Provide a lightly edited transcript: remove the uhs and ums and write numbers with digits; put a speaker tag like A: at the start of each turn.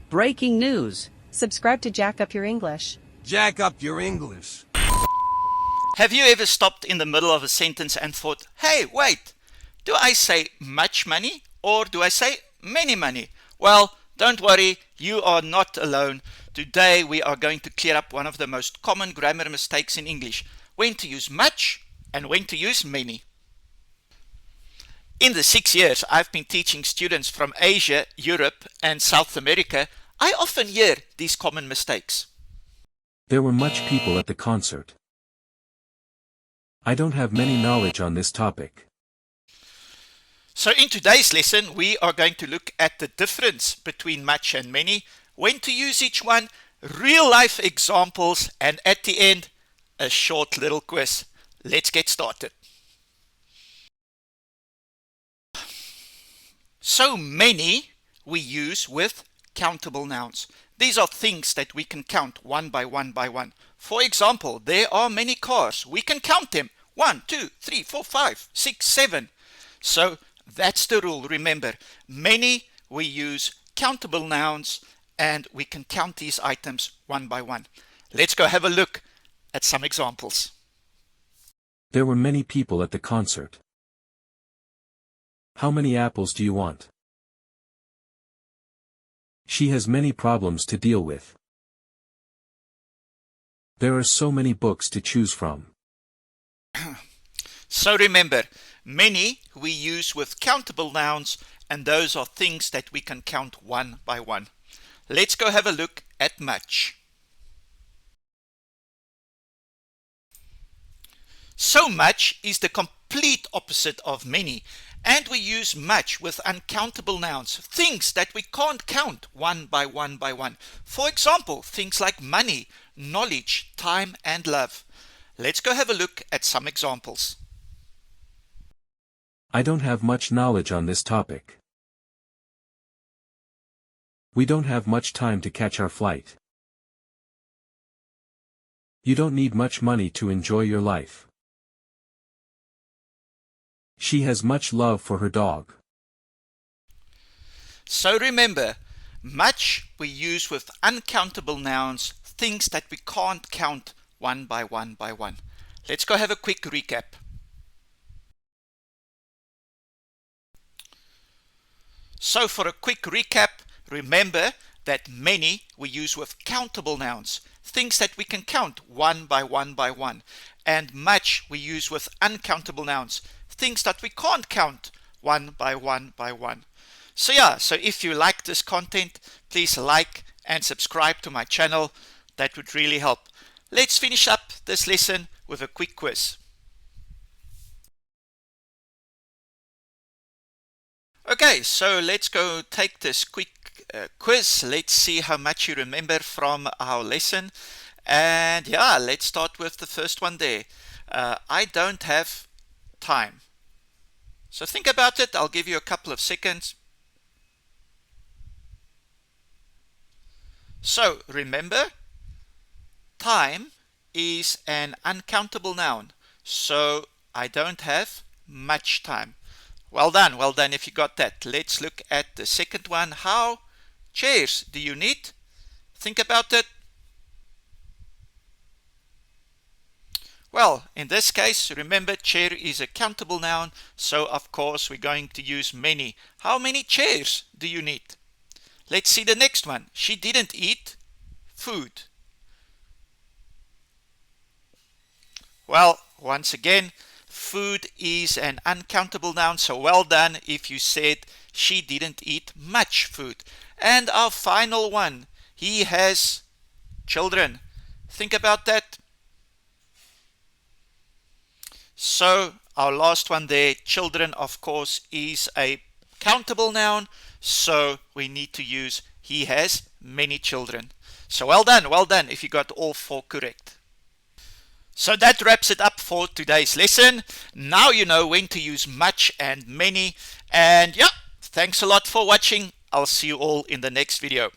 A: Breaking news.
B: Subscribe to Jack Up Your English.
C: Jack up your English.
D: Have you ever stopped in the middle of a sentence and thought, hey, wait, do I say much money or do I say many money? Well, don't worry, you are not alone. Today we are going to clear up one of the most common grammar mistakes in English, when to use much and when to use many. In the 6 years I've been teaching students from Asia, Europe and South America, I often hear these common mistakes.
E: There were much people at the concert. I don't have many knowledge on this topic.
D: So in today's lesson, we are going to look at the difference between much and many, when to use each one, real life examples, and at the end, a short little quiz. Let's get started. So many we use with countable nouns. These are things that we can count one by one by one. For example, there are many cars. We can count them. 1, 2, 3, 4, 5, 6, 7. So that's the rule. Remember, many we use countable nouns and we can count these items one by one. Let's go have a look at some examples.
E: There were many people at the concert. How many apples do you want? She has many problems to deal with. There are so many books to choose from.
D: So remember, many we use with countable nouns, and those are things that we can count one by one. Let's go have a look at much. So much is the complete opposite of many, and we use much with uncountable nouns, things that we can't count one by one by one. For example, things like money, knowledge, time and love. Let's go have a look at some examples.
E: I don't have much knowledge on this topic. We don't have much time to catch our flight. You don't need much money to enjoy your life. She has much love for her dog.
D: So remember, much we use with uncountable nouns, things that we can't count one by one by one. Let's go have a quick recap. So for a quick recap, remember that many we use with countable nouns, things that we can count one by one by one, and much we use with uncountable nouns, things that we can't count one by one by one. So if you like this content, please like and subscribe to my channel. That would really help. Let's finish up this lesson with a quick quiz. Okay, so let's go take this quick quiz. Let's see how much you remember from our lesson. And let's start with the first one there. I don't have time. So think about it. I'll give you a couple of seconds. So remember, time is an uncountable noun. So I don't have much time. Well done if you got that. Let's look at the second one. How chairs do you need? Think about it. Well, in this case, remember, chair is a countable noun, so of course we're going to use many. How many chairs do you need? Let's see the next one. She didn't eat food. Well, once again, food is an uncountable noun, so well done if you said she didn't eat much food. And our final one, he has children. Think about that. So our last one there, children, of course, is a countable noun, so we need to use he has many children. So well done if you got all 4 correct. So that wraps it up for today's lesson. Now you know when to use much and many. And thanks a lot for watching. I'll see you all in the next video.